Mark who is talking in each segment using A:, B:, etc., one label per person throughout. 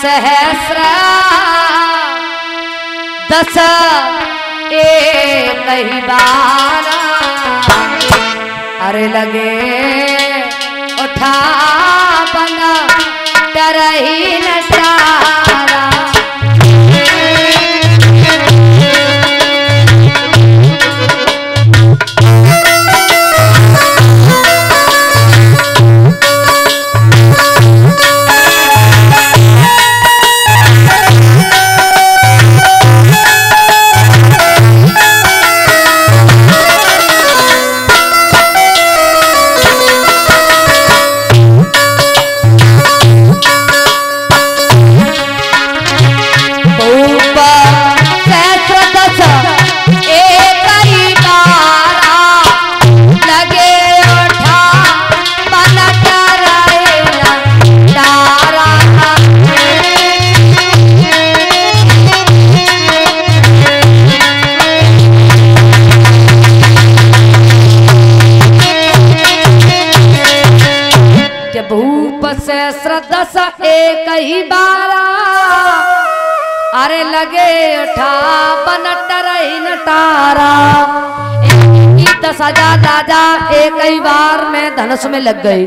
A: सहस्र दस एक ही बार अरे लगे उठा बना डरही न तारा। दस एक ही बारा अरे लगे उठा बनट रही नटारा। 10,000 राजा एक ही बार में धनुष में लग गए।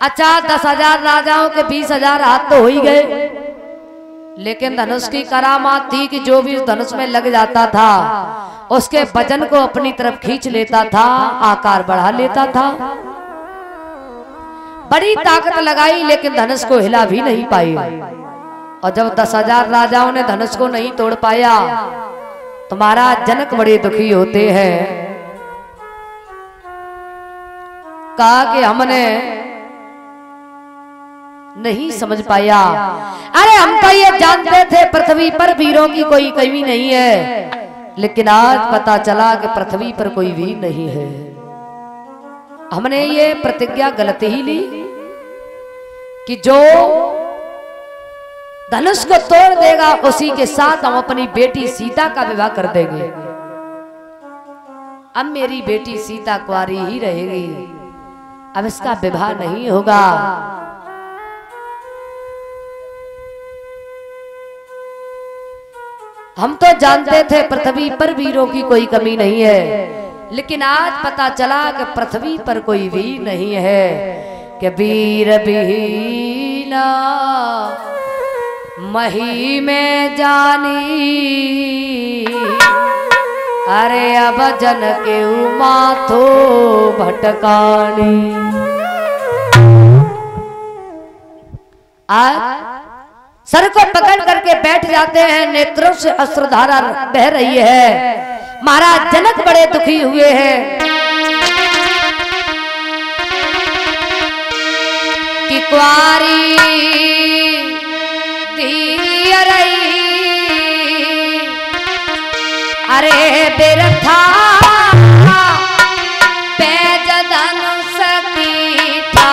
A: अच्छा 10,000 राजाओं के 20,000 हाथ तो हो ही गए, लेकिन धनुष की करामात थी कि जो भी धनुष में लग जाता था उसके वजन को अपनी तरफ खींच लेता था, आकार बढ़ा लेता था। बड़ी ताकत लगाई लेकिन धनुष को हिला भी नहीं पाई। और जब 10,000 राजाओं ने धनुष को नहीं तोड़ पाया तो महाराज जनक बड़े दुखी होते हैं। कहा कि हमने नहीं समझ पाया। अरे हम तो ये जानते थे पृथ्वी पर वीरों की कोई कमी नहीं है, लेकिन आज पता चला कि पृथ्वी पर कोई वीर नहीं है। हमने ये प्रतिज्ञा गलत ही ली कि जो धनुष को तोड़ देगा उसी के साथ हम अपनी बेटी सीता का विवाह कर देंगे। अब मेरी बेटी सीता कुंवारी ही रहेगी, अब इसका विवाह नहीं होगा। हम तो जानते थे पृथ्वी पर वीरों की कोई कमी नहीं है, लेकिन आज पता चला कि पृथ्वी पर कोई वीर नहीं है, कि वीर विहीना मही में जानी। अरे अब जन के माथो भटकानी। आज सर को पकड़ करके बैठ जाते हैं, नेत्रों से अश्रुधारा बह रही है। महाराज जनक बड़े दुखी हुए हैं कि कुंवारी दी रही अरे बिरथा पैज धनुष की था।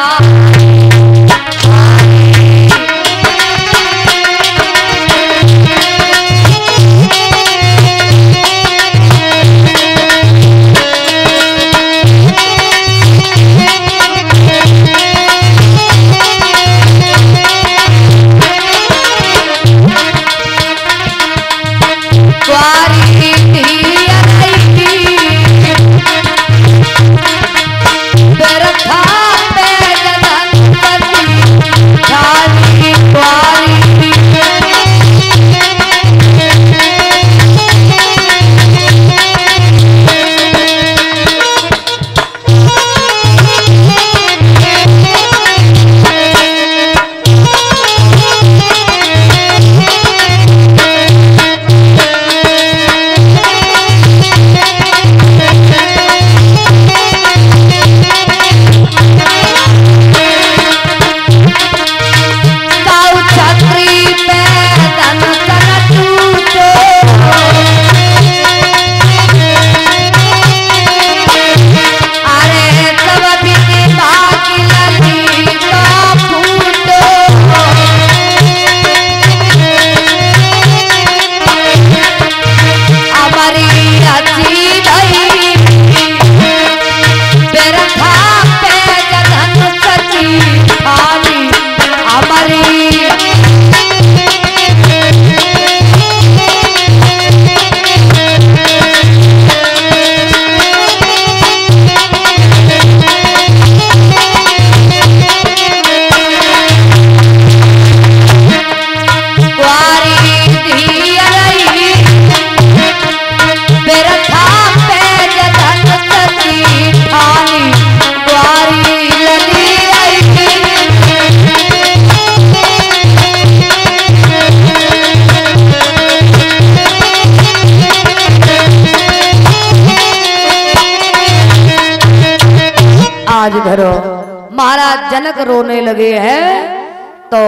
A: जनक रोने लगे हैं तो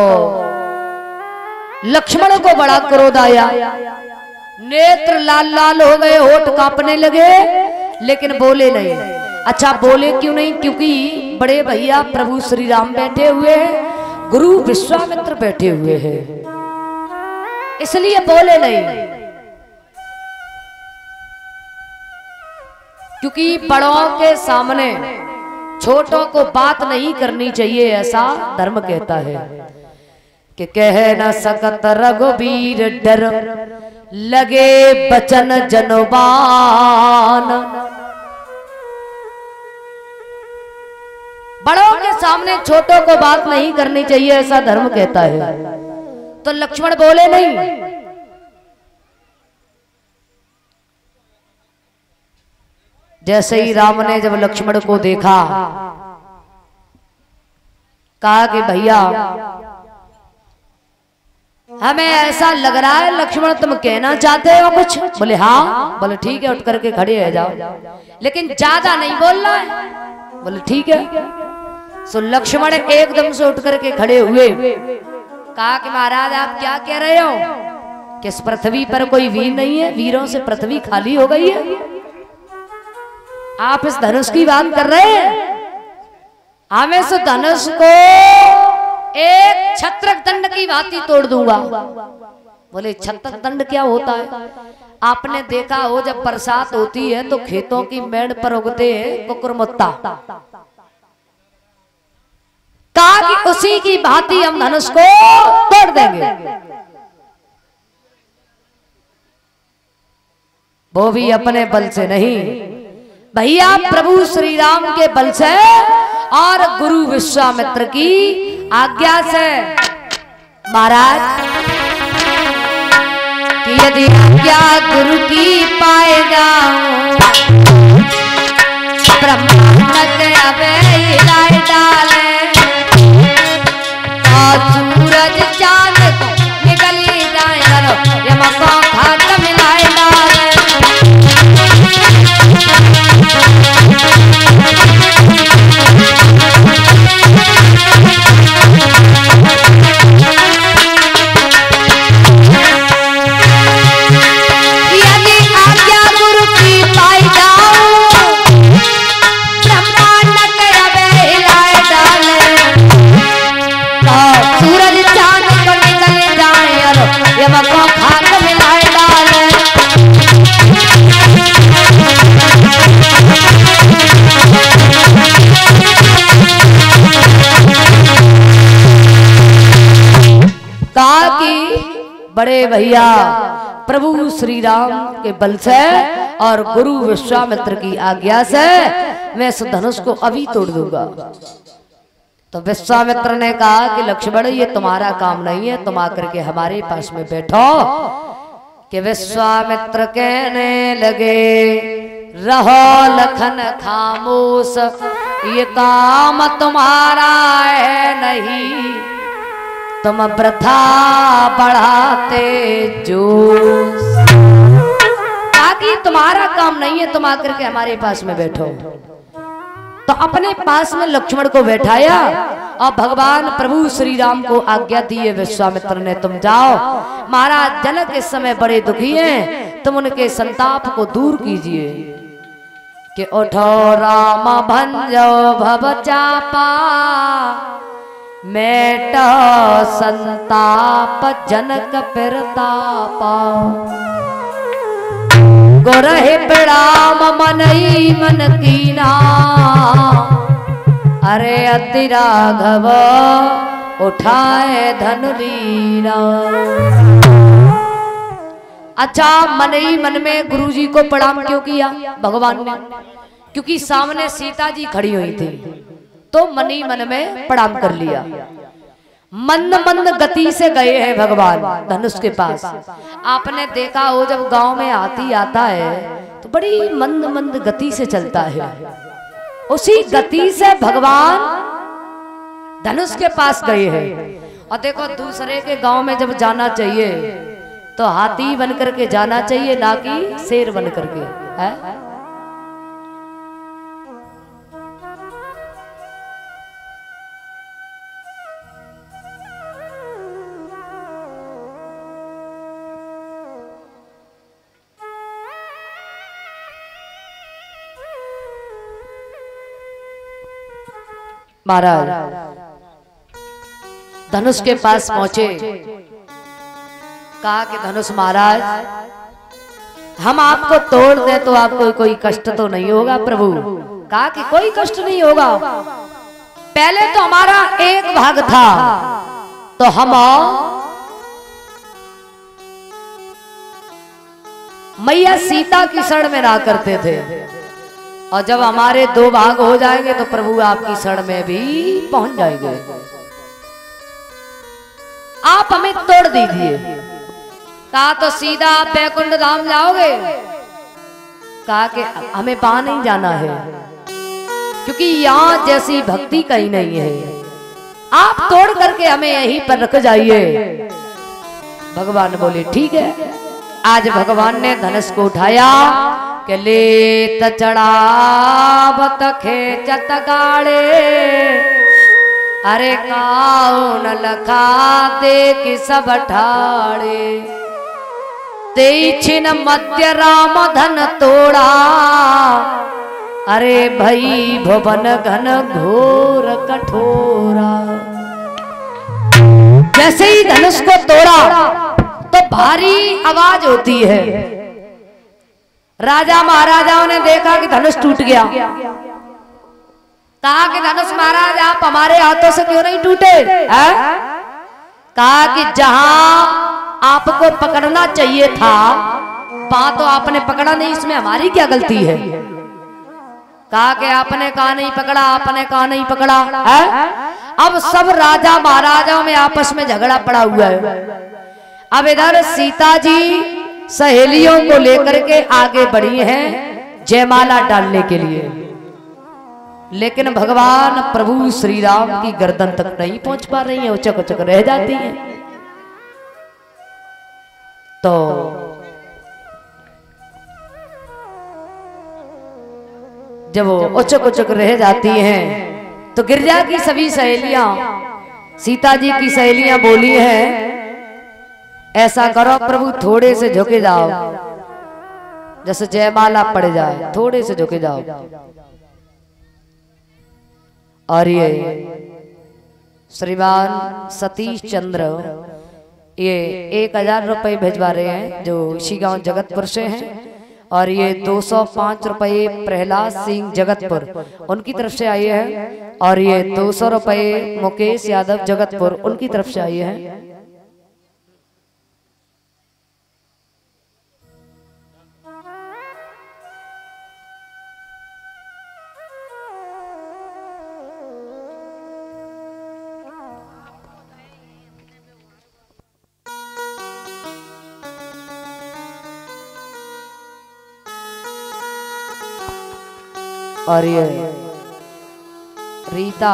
A: लक्ष्मण को बड़ा क्रोध आया, नेत्र लाल लाल हो गए, होठ कांपने लगे, लेकिन बोले नहीं। अच्छा बोले क्यों नहीं? क्योंकि बड़े भैया प्रभु श्री राम बैठे हुए हैं, गुरु विश्वामित्र बैठे हुए हैं, इसलिए बोले नहीं। क्योंकि बड़ों के सामने छोटों को बात नहीं करनी चाहिए, ऐसा धर्म कहता है कि कह न सकत रघुबीर डर लगे बचन जनबान। बड़ों के सामने छोटों को बात नहीं करनी चाहिए, ऐसा धर्म कहता है। तो लक्ष्मण बोले नहीं। जैसे ही राम ने जब लक्ष्मण को देखा, कहा कि भैया हमें ऐसा लग रहा है लक्ष्मण तुम कहना चाहते हो कुछ? बोले हाँ। बोले ठीक है, उठ करके खड़े हो जाओ, लेकिन ज्यादा नहीं बोलना है। बोले ठीक है। सो लक्ष्मण एकदम से उठ करके खड़े हुए, कहा कि महाराज आप क्या कह रहे हो कि इस पृथ्वी पर कोई वीर नहीं है, वीरों से पृथ्वी खाली हो गई है, आप इस धनुष की बात कर रहे हैं? हमें इस धनुष को एक छत्रक दंड की भांति तोड़ दूंगा। बोले छत्रक दंड क्या होता है? आपने देखा हो जब बरसात होती है तो खेतों की मेड़ पर उगते हैं कुकुरमुत्ता, ताकि उसी की भांति हम धनुष को तोड़ देंगे। वो भी अपने बल से नहीं भैया, प्रभु श्री राम के बल से और गुरु विश्वामित्र की आज्ञा से। महाराज कि यदि आज्ञा गुरु की पाए जाऊं, ब्रह्मांड अबे हिलाए डाले, और सूरज चांद निकली जाए, यमकों घाट मिलाए डाले। बड़े भैया प्रभु श्री राम के बल से और गुरु विश्वामित्र की आज्ञा से मैं इस धनुष को अभी तोड़ दूंगा। तो विश्वामित्र ने कहा कि लक्ष्मण ये तुम्हारा काम नहीं है, तुम आकर के हमारे पास में बैठो। कि विश्वामित्र कहने लगे रहो लखन खामोश, ये काम तुम्हारा है नहीं, तुम वृथा बढ़ाते जोश। ताकि तुम्हारा काम नहीं है, तुम आकर के हमारे पास में बैठो। तो अपने पास में लक्ष्मण को बैठाया और भगवान प्रभु श्री राम को आज्ञा दी है विश्वामित्र ने, तुम जाओ, महाराज जनक इस समय बड़े दुखी हैं, तुम उनके संताप को दूर कीजिए। कि उठो राम भंजो भव चापा, मेटो संताप जनक प्रतापा, गोरहे प्रणाम मन ही मन कीना, अरे अति राघव उठाए धनुरीना। अच्छा मन ही मन में गुरुजी को प्रणाम क्यों किया भगवान ने? क्योंकि सामने सीता जी खड़ी हुई थी, तो मन ही मन में प्रणाम कर लिया। मंद मंद गति से गए हैं भगवान धनुष के पास। आपने देखा हो जब गांव में हाथी आता है तो बड़ी मंद मंद गति से चलता है, उसी गति से भगवान धनुष के पास गए हैं। और देखो दूसरे के गांव में जब जाना चाहिए तो हाथी बन करके जाना चाहिए, ना कि शेर बन करके, है? महाराज धनुष के पास पहुंचे, कहा कि धनुष महाराज हम आपको तोड़ दे तो आपको कोई कष्ट तो नहीं होगा प्रभु। कहा कि कोई कष्ट नहीं होगा, पहले तो हमारा एक भाग था तो हम मैया सीता की शरण में रहा करते थे, और जब हमारे दो भाग हो जाएंगे तो प्रभु आपकी शरण में भी पहुंच जाएंगे, आप हमें तोड़ दीजिए। कहा तो सीधा आप बैकुंठ धाम जाओगे? कहा कि हमें वहां नहीं जाना है, क्योंकि यहां जैसी भक्ति कहीं नहीं है, आप तोड़ करके हमें यहीं पर रख जाइए। भगवान बोले ठीक है। आज भगवान ने धनुष को उठाया के ले चढ़ावत खेचत गाड़े, अरे काउन लखा दे कि सब ठाड़े, तेईछिन मध्य राम धन तोड़ा, अरे भई भवन घन घोर कठोरा। जैसे ही धनुष को तोड़ा तो भारी आवाज होती है। राजा महाराजाओं ने देखा कि धनुष टूट गया, कहा कि धनुष महाराज आप हमारे हाथों से क्यों नहीं टूटे? कहा कि जहां आपको पकड़ना चाहिए था वहां तो आपने पकड़ा नहीं, इसमें हमारी क्या गलती है? कहा कि आपने कहा नहीं पकड़ा, आपने कहा नहीं पकड़ा है? अब सब राजा महाराजाओं में आपस में झगड़ा पड़ा हुआ है। अब इधर सीता जी सहेलियों को लेकर के आगे बढ़ी हैं जयमाला डालने के लिए, लेकिन भगवान प्रभु श्री राम की गर्दन तक नहीं पहुंच पा रही है, उचक उचक रह जाती है। तो जब वो उचक उचक रह जाती हैं तो गिरजा की सभी सहेलियां, सीता जी की सहेलियां बोली हैं ऐसा करो प्रभु थोड़े से झुके जाओ, जैसे जयमाला पड़ जाए थोड़े से झुके जाओ। और ये श्रीमान सतीश चंद्र ये 1000 रुपए भिजवा रहे हैं जो इसी गांव जगतपुर से हैं, और ये 205 रुपए प्रहलाद सिंह जगतपुर उनकी तरफ से आए हैं, और ये 200 रुपए मुकेश यादव जगतपुर उनकी तरफ से आए हैं। और ये रीता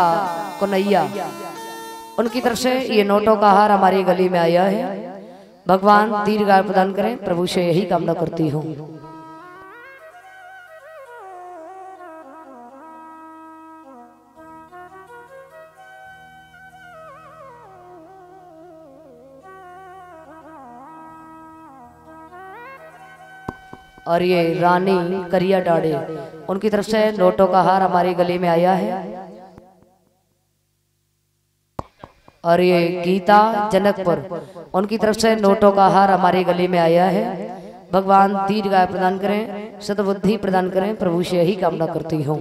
A: कन्हैया उनकी तरफ से ये नोटों का हार हमारी गली में आया है। भगवान दीर्घायु प्रदान करें, प्रभु से यही कामना करती हूँ। और ये रानी करिया डाड़े उनकी तरफ से नोटों का हार हमारी गली में आया है। और ये गीता जनकपुर उनकी तरफ से नोटों का हार हमारी गली में आया है। भगवान दीर्घायु प्रदान करें, सद्बुद्धि प्रदान करें, प्रभु से यही कामना करती हूँ।